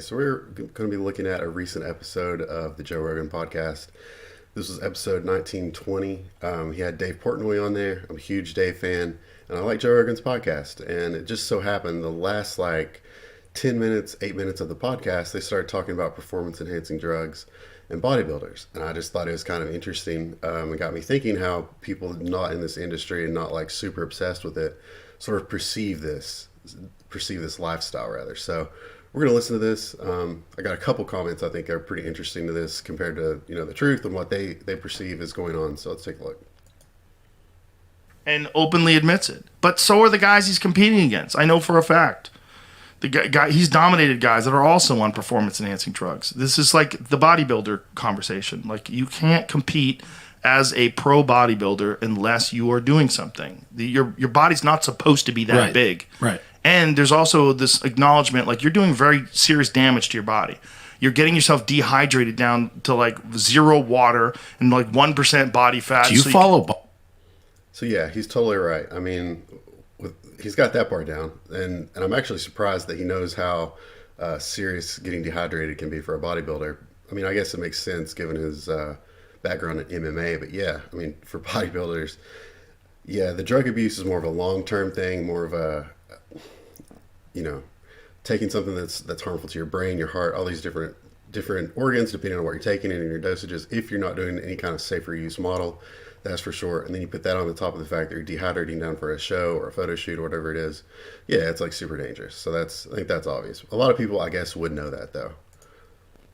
So we're going to be looking at a recent episode of the Joe Rogan podcast. This was episode 1920. He had Dave Portnoy on there. I'm a huge Dave fan, and I like Joe Rogan's podcast. And it just so happened the last 10 minutes, 8 minutes of the podcast, they started talking about performance-enhancing drugs and bodybuilders. And I just thought it was kind of interesting. It got me thinking how people not in this industry and not super obsessed with it sort of perceive this lifestyle rather. So we're going to listen to this. I got a couple comments I think are pretty interesting to this compared to, the truth and what they perceive is going on. So let's take a look. And openly admits it. But so are the guys he's competing against. I know for a fact. The guy he's dominated guys that are also on performance enhancing drugs. This is like the bodybuilder conversation. Like, you can't compete as a pro bodybuilder unless you are doing something. Your body's not supposed to be that big. Right. And there's also this acknowledgement, you're doing very serious damage to your body. You're getting yourself dehydrated down to zero water and 1% body fat. Do you follow? So yeah, he's totally right. I mean, he's got that part down, and I'm actually surprised that he knows how serious getting dehydrated can be for a bodybuilder. I mean, I guess it makes sense given his background in MMA, but yeah, I mean, for bodybuilders, yeah, the drug abuse is more of a long-term thing, more of a, taking something that's harmful to your brain, your heart, all these different organs, depending on what you're taking and your dosages. If you're not doing any kind of safer use model, that's for sure. And then you put that on the top of the fact that you're dehydrating down for a show or a photo shoot or whatever it is. Yeah, it's super dangerous. So I think that's obvious. A lot of people, I guess, would know that though.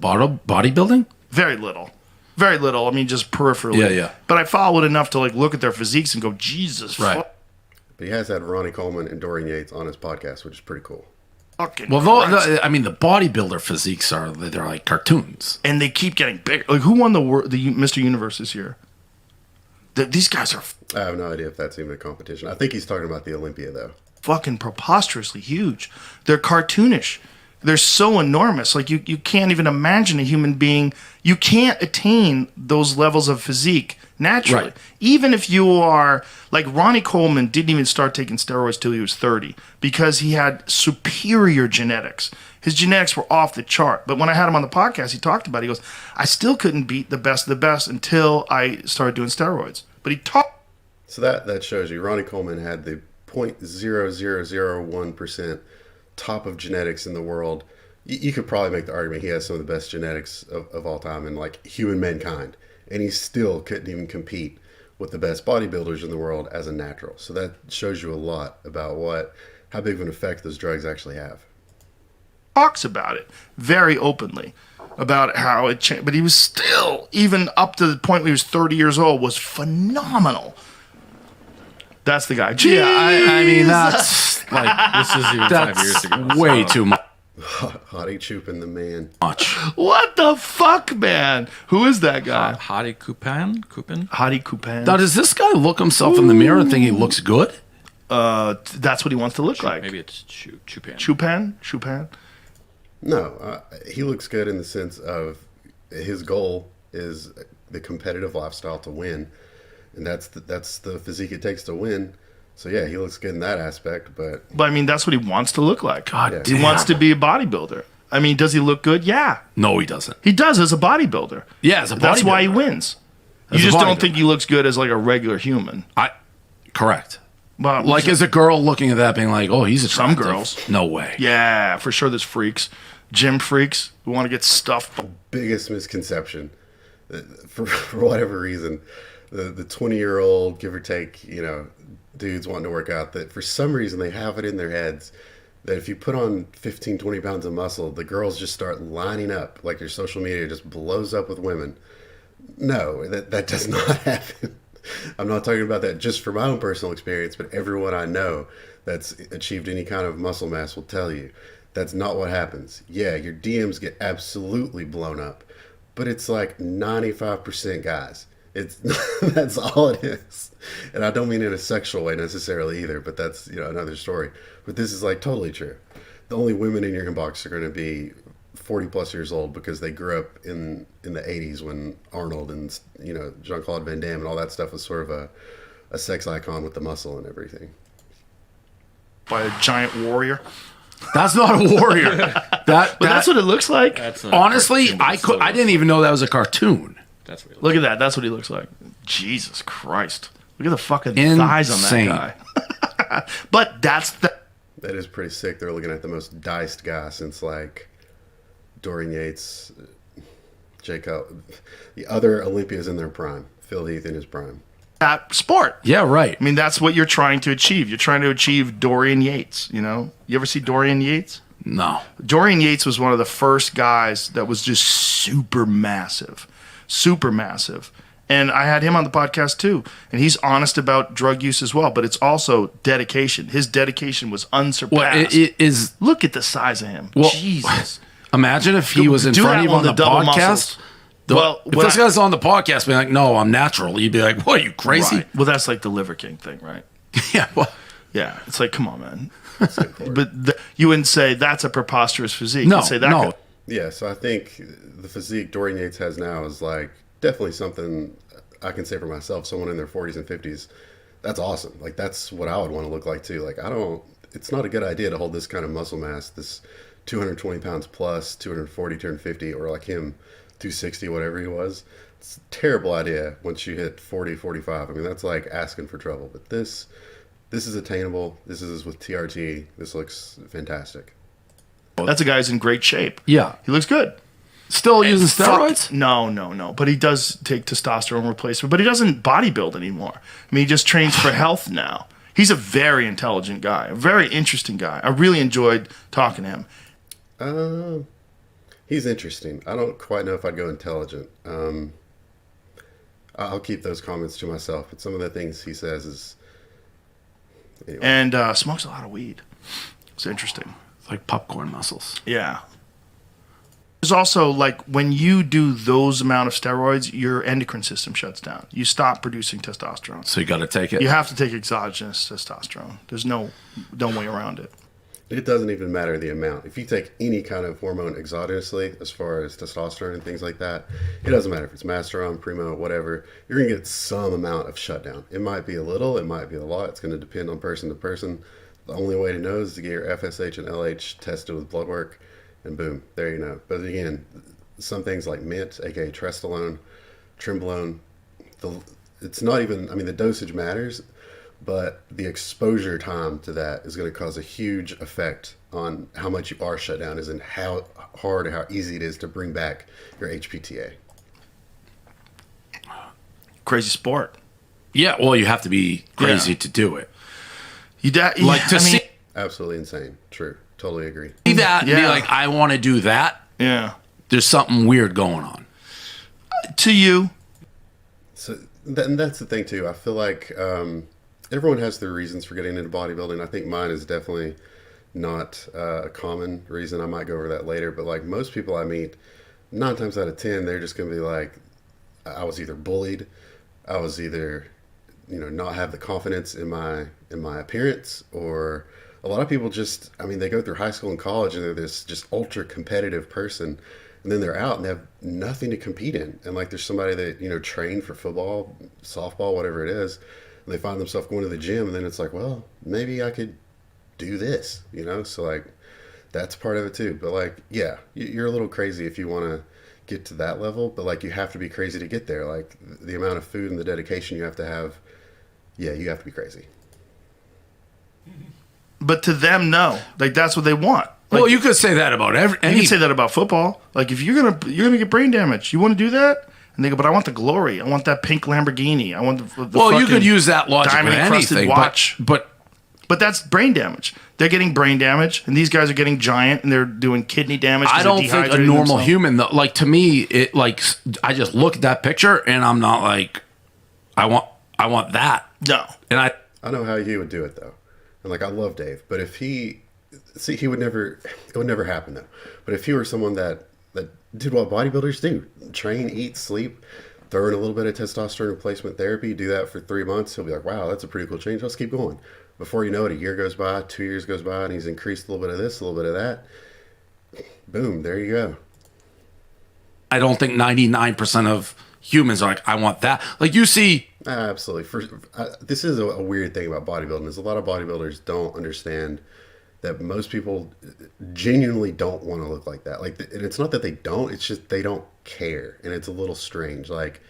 Bodybuilding? Very little. Very little. I mean, just peripherally. Yeah. But I follow it enough to look at their physiques and go, Jesus. Right. But he has had Ronnie Coleman and Dorian Yates on his podcast, which is pretty cool. Fucking the bodybuilder physiques they're like cartoons. And they keep getting bigger. Who won the Mr. Universe this year? These guys are I have no idea if that's even a competition. I think he's talking about the Olympia, though. fucking preposterously huge. They're cartoonish. They're so enormous. You can't even imagine a human being. You can't attain those levels of physique naturally. Right. Even if you are, Ronnie Coleman didn't even start taking steroids till he was 30 because he had superior genetics. His genetics were off the chart. But when I had him on the podcast, he talked about it. He goes, I still couldn't beat the best of the best until I started doing steroids. But he talked. So that shows you Ronnie Coleman had the 0.0001% top of genetics in the world. You could probably make the argument he has some of the best genetics of all time in human mankind, and he still couldn't even compete with the best bodybuilders in the world as a natural. So that shows you a lot about how big of an effect those drugs actually have. Talks about it very openly about how it changed, but he was still, even up to the point where he was 30 years old, was phenomenal. That's the guy. Yeah, I mean, that's this is even 5 years ago. Way too much. Hadi Choopan, the man. What the fuck, man? Who is that guy? Hadi Choopan? Hadi Choopan. Now, does this guy look himself in the mirror and think he looks good? That's what he wants to look like. Maybe it's Choopan. Choopan? No, he looks good in the sense of his goal is the competitive lifestyle to win, and that's the physique it takes to win. So yeah, he looks good in that aspect, but I mean, that's what he wants to look like. God He wants to be a bodybuilder. I mean, does he look good? Yeah. No, he doesn't. He does as a bodybuilder. Yeah, as a bodybuilder. That's why he wins. You As a just don't bodybuilder. think he looks good as a regular human. Correct. Well, As a girl looking at that being like, oh, he's attractive. Some girls. No way. Yeah, for sure there's freaks. Gym freaks who want to get stuffed. biggest misconception, for whatever reason, the 20-year-old, give or take, dudes wanting to work out, that for some reason they have it in their heads that if you put on 15, 20 pounds of muscle, the girls just start lining up, your social media just blows up with women. No, that does not happen. I'm not talking about that just from my own personal experience, but everyone I know that's achieved any kind of muscle mass will tell you that's not what happens. Yeah, your DMs get absolutely blown up, but it's 95% guys. That's all it is. And I don't mean in a sexual way necessarily either, but that's another story. But this is totally true. The only women in your inbox are going to be 40 plus years old because they grew up in the 80s when Arnold and Jean-Claude Van Damme and all that stuff was sort of a sex icon with the muscle and everything. By a giant warrior. That's not a warrior. But that's what it looks like. That's Honestly, I didn't even know that was a cartoon. That's what Look at that. That's what he looks like. Jesus Christ. Look at the fucking thighs on Insane. that guy. But that's the... That is pretty sick. They're looking at the most diced guy since like Dorian Yates, Jacob, the other Olympians in their prime. Phil Heath in his prime. that sport. Yeah, right. I mean, that's what you're trying to achieve. You're trying to achieve Dorian Yates, you know? You ever see Dorian Yates? No. Dorian Yates was one of the first guys that was just super massive. Super massive. And I had him on the podcast too. And he's honest about drug use as well, but it's also dedication. His dedication was unsurpassed. Well, it is. Look at the size of him. Well, Jesus. Imagine if he was in Do front that of you on on the the double podcast. muscles. If this guy's on the podcast being like, no, I'm natural, you'd be like, what, are you crazy? Right. Well, that's like the Liver King thing, right? Yeah, well, Yeah. It's like, come on, man. But you wouldn't say that's a preposterous physique. no, You'd say that no. guy- Yeah, so I think the physique Dorian Yates has now is like definitely something I can say for myself. Someone in their 40s and 50s, that's awesome. Like that's what I would want to look like too. Like it's not a good idea to hold this kind of muscle mass, this 220 pounds plus, 240, 250, or like him, 260, whatever he was. It's a terrible idea once you hit 40, 45. I mean, that's like asking for trouble. But this is attainable. This is with TRT. This looks fantastic. That's a guy who's in great shape. Yeah. He looks good. Still using Fuck- steroids? No. But he does take testosterone replacement. But he doesn't bodybuild anymore. I mean, he just trains for health now. He's a very intelligent guy, a very interesting guy. I really enjoyed talking to him. He's interesting. I don't quite know if I'd go intelligent. I'll keep those comments to myself. But some of the things he says is anyway. And smokes a lot of weed. It's interesting. It's like popcorn muscles. Yeah. There's also like when you do those amount of steroids, your endocrine system shuts down. You stop producing testosterone. So you got to take it. You have to take exogenous testosterone. There's no way around it. It doesn't even matter the amount. If you take any kind of hormone exogenously, as far as testosterone and things like that, it doesn't matter if it's masteron, primo, whatever. You're going to get some amount of shutdown. It might be a little, it might be a lot. It's going to depend on person to person. The only way to know is to get your FSH and LH tested with blood work, and boom, there you know. But again, some things like mint, aka trestolone, trenbolone, it's not even, I mean, the dosage matters, but the exposure time to that is going to cause a huge effect on how much you are shut down, as in how hard or how easy it is to bring back your HPTA. Crazy sport. Yeah, well, you have to be crazy Yeah. to do it. Like to see Absolutely insane. True. Totally agree. that and be Yeah. like, I want to do that. Yeah. There's something weird going on. To you. So and that's the thing too. I feel like everyone has their reasons for getting into bodybuilding. I think mine is definitely not a common reason. I might go over that later. But like most people I meet, 9 times out of 10, they're just going to be like, I was either bullied, I was either, not have the confidence in my appearance, or a lot of people just, I mean, they go through high school and college and they're this just ultra competitive person, and then they're out and they have nothing to compete in. And like there's somebody that, trained for football, softball, whatever it is, and they find themselves going to the gym, and then it's like, well, maybe I could do this, So like that's part of it too. But like, yeah, you're a little crazy if you want to get to that level, but like you have to be crazy to get there. Like the amount of food and the dedication you have to have, yeah, you have to be crazy. But to them, no. Like that's what they want. Like, Well, you could say that about you any. can say that about football. Like if you're gonna get brain damage, you want to do that? And they go, but I want the glory. I want that pink Lamborghini. I want the Well, you fucking could use that logic with diamond-encrusted anything, watch. but But that's brain damage. They're getting brain damage, and these guys are getting giant, and they're doing kidney damage. 'cause I they're don't think a dehydrating normal themselves. human, though, like to me, it like I just look at that picture and I'm not like, I want that, No. and I I know how he would do it though. And like, I love Dave, but if he would never, it would never happen though. But if he were someone that did what bodybuilders do, train, eat, sleep, throw in a little bit of testosterone replacement therapy, do that for 3 months, he'll be like, wow, that's a pretty cool change. Let's keep going. Before you know it, a year goes by, 2 years goes by, and he's increased a little bit of this, a little bit of that. Boom, there you go. don't think 99% of humans are like, I want that. Like you see, Absolutely. This is a weird thing about bodybuilding is a lot of bodybuilders don't understand that most people genuinely don't want to look like that. Like, and it's not that they don't, it's just they don't care. And it's a little strange. Like,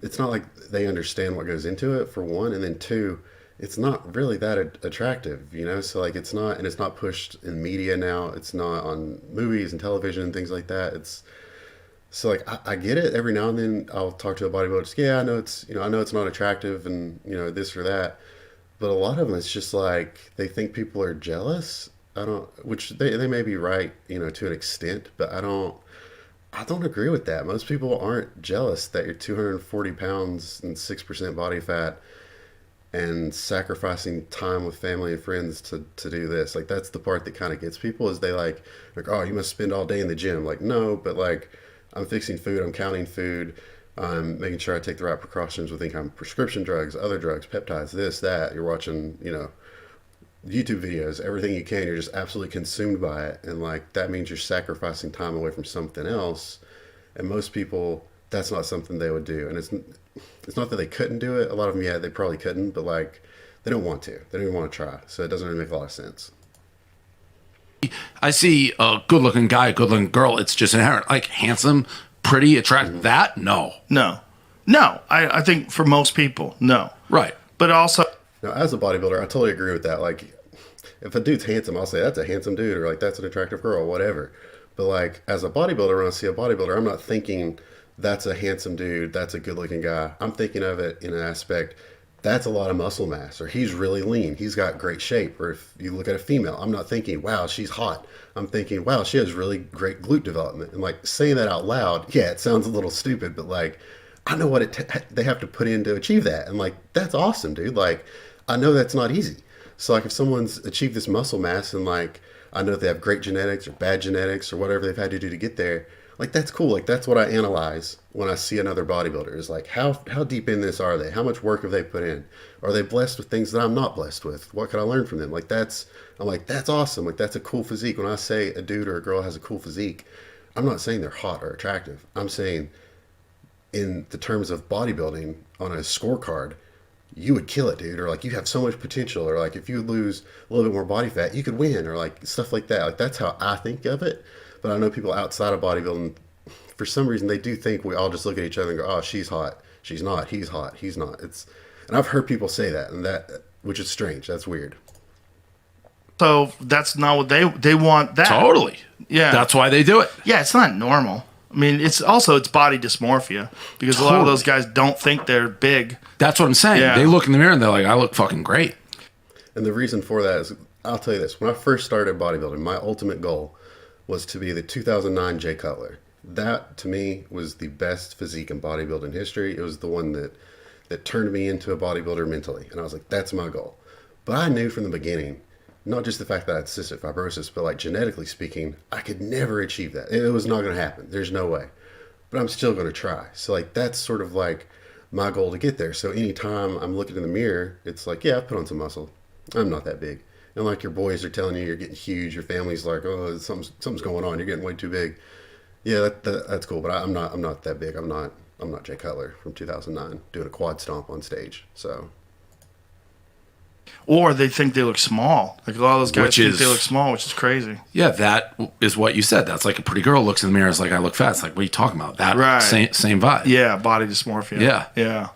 it's not like they understand what goes into it, for one. And then two, it's not really that attractive, you know? So like, it's not, and it's not pushed in media now. It's not on movies and television and things like that. It's, so like, I get it. Every now and then I'll talk to a bodybuilder. Just, yeah, I know it's, you know, I know it's not attractive and, you know, this or that. But a lot of them, it's just like they think people are jealous. I don't, which they may be right, you know, to an extent, but I don't agree with that. Most people aren't jealous that you're 240 pounds and 6% body fat and sacrificing time with family and friends to do this. Like, that's the part that kind of gets people, is they like, oh, you must spend all day in the gym. Like, no, but like, I'm fixing food, I'm counting food, I'm making sure I take the right precautions with any kind of prescription drugs, other drugs, peptides, this, that. You're watching, you know, YouTube videos, everything you can. You're just absolutely consumed by it. And like, that means you're sacrificing time away from something else. And most people, that's not something they would do. And it's not that they couldn't do it. A lot of them, yeah, they probably couldn't, but like, they don't want to. They don't even want to try. So it doesn't really make a lot of sense. I see a good-looking guy, a good-looking girl. It's just inherent, like handsome, pretty, attractive. That no, I think for most people, no. right. But also, Now, as a bodybuilder, I totally agree with that. Like, if a dude's handsome, I'll say that's a handsome dude, or like that's an attractive girl, whatever. But like, as a bodybuilder, when I see a bodybuilder, I'm not thinking that's a handsome dude, that's a good-looking guy. I'm thinking of it in an aspect, that's a lot of muscle mass, or he's really lean, he's got great shape. Or if you look at a female, I'm not thinking, wow, she's hot. I'm thinking, wow, she has really great glute development. And like, saying that out loud, yeah, it sounds a little stupid, but like, I know what they have to put in to achieve that. And like, that's awesome, dude. Like, I know that's not easy. So like, if someone's achieved this muscle mass and like, I know they have great genetics or bad genetics or whatever they've had to do to get there, like, that's cool. Like, that's what I analyze when I see another bodybuilder, is like, how deep in this are they? How much work have they put in? Are they blessed with things that I'm not blessed with? What can I learn from them? Like, I'm like, that's awesome. Like, that's a cool physique. When I say a dude or a girl has a cool physique, I'm not saying they're hot or attractive. I'm saying, in the terms of bodybuilding on a scorecard, you would kill it, dude. Or like, you have so much potential. Or like, if you lose a little bit more body fat, you could win. Or like, stuff like that. Like, that's how I think of it. But I know people outside of bodybuilding, for some reason, they do think we all just look at each other and go, oh, she's hot, she's not, he's hot, he's not. And I've heard people say that, and that, which is strange. That's weird. so that's not what they want. That Totally. Yeah. That's why they do it. Yeah, it's not normal. I mean, it's body dysmorphia, because a lot of those guys don't think they're big. That's what I'm saying. Yeah. They look in the mirror and they're like, I look fucking great. And the reason for that is, I'll tell you this. When I first started bodybuilding, my ultimate goal was to be the 2009 Jay Cutler. That, to me, was the best physique in bodybuilding history. It was the one that turned me into a bodybuilder mentally. And I was like, that's my goal. But I knew from the beginning, not just the fact that I had cystic fibrosis, but like, genetically speaking, I could never achieve that. It was not going to happen. There's no way. But I'm still going to try. So like, that's sort of like my goal to get there. So anytime I'm looking in the mirror, it's like, yeah, I've put on some muscle. I'm not that big. And like, your boys are telling you you're getting huge. Your family's like, oh, something's going on. You're getting way too big. Yeah, that's cool. But I'm not that big. I'm not Jay Cutler from 2009 doing a quad stomp on stage. So. Or they think they look small. Like, a lot of those guys Which think is- they look small, which is crazy. Yeah, that is what you said. That's like a pretty girl looks in the mirror. It's like, I look fat. It's like, what are you talking about? That Right. same vibe. Yeah, body dysmorphia. Yeah.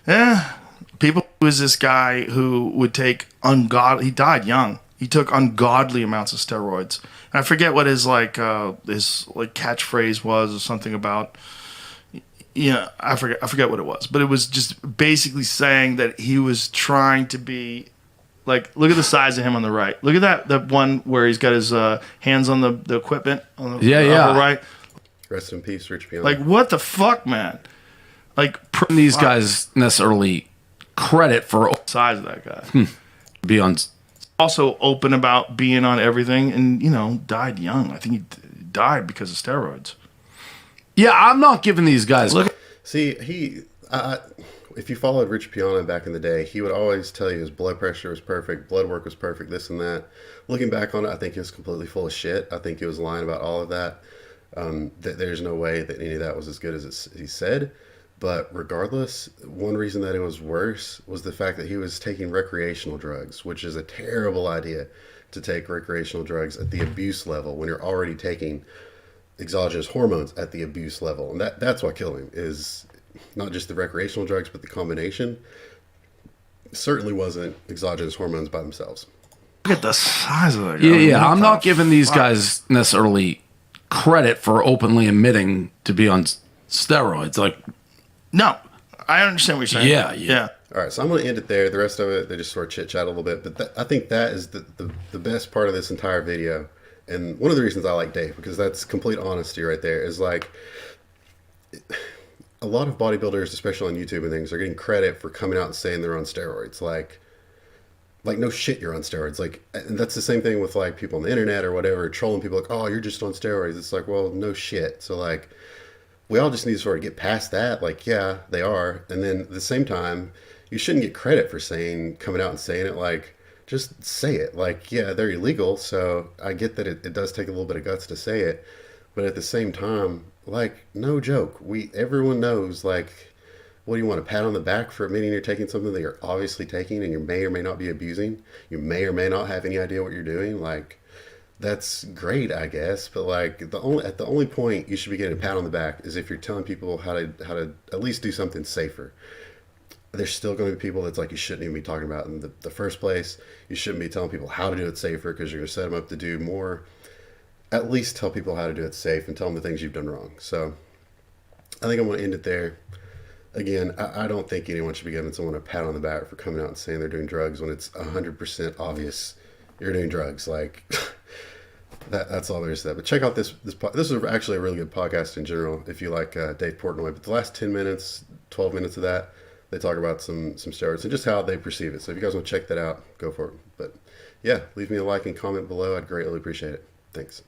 Yeah. People, was this guy who would take he died young. He took ungodly amounts of steroids. And I forget what his catchphrase was, or something about, yeah, I forget what it was, but it was just basically saying that he was trying to be like, look at the size of him on the right. Look at that one where he's got his hands on the equipment on the upper right. Rest in peace, Rich Piana. Like, what the fuck, man? Like, These guys necessarily credit for size of that guy. be on. Also open about being on everything, and died young. I think he died because of steroids. Yeah, I'm not giving these guys. Look, See, if you followed Rich Piana back in the day, he would always tell you his blood pressure was perfect, blood work was perfect, this and that. Looking back on it, I think he was completely full of shit. I think he was lying about all of that. That there's no way that any of that was as good as he said. But regardless, one reason that it was worse was the fact that he was taking recreational drugs, which is a terrible idea to take recreational drugs at the abuse level when you're already taking exogenous hormones at the abuse level. And that's what killed him, is not just the recreational drugs, but the combination. Certainly wasn't exogenous hormones by themselves. Look at the size of that guy. Yeah. What I'm the not giving these fuck? guys necessarily credit for openly admitting to be on steroids. Like, No, I understand what you're saying. Yeah. All right, so I'm going to end it there. The rest of it, they just sort of chit-chat a little bit. But I think that is the best part of this entire video. And one of the reasons I like Dave, because that's complete honesty right there, is like a lot of bodybuilders, especially on YouTube and things, are getting credit for coming out and saying they're on steroids. Like no shit, you're on steroids. Like, and that's the same thing with like people on the internet or whatever, trolling people like, oh, you're just on steroids. It's like, well, no shit. So like, we all just need to sort of get past that. Like, yeah, they are. And then at the same time, you shouldn't get credit for coming out and saying it. Like, just say it. Like, yeah, they're illegal. So I get that it does take a little bit of guts to say it. But at the same time, like, no joke. Everyone knows, like, what do you want, a pat on the back for admitting you're taking something that you're obviously taking and you may or may not be abusing? You may or may not have any idea what you're doing. Like, that's great, I guess. But like, the only point you should be getting a pat on the back is if you're telling people how to at least do something safer. There's still going to be people that's like, you shouldn't even be talking about in the first place. You shouldn't be telling people how to do it safer because you're going to set them up to do more. At least tell people how to do it safe and tell them the things you've done wrong. So I think I'm going to end it there. Again, I don't think anyone should be giving someone a pat on the back for coming out and saying they're doing drugs when it's 100% obvious you're doing drugs. Like, that's all there is to that. But check out this is actually a really good podcast in general if you like Dave Portnoy. But the last 10 minutes, 12 minutes of that, they talk about some steroids and just how they perceive it. So if you guys want to check that out, go for it. But yeah, leave me a like and comment below. I'd greatly appreciate it. Thanks.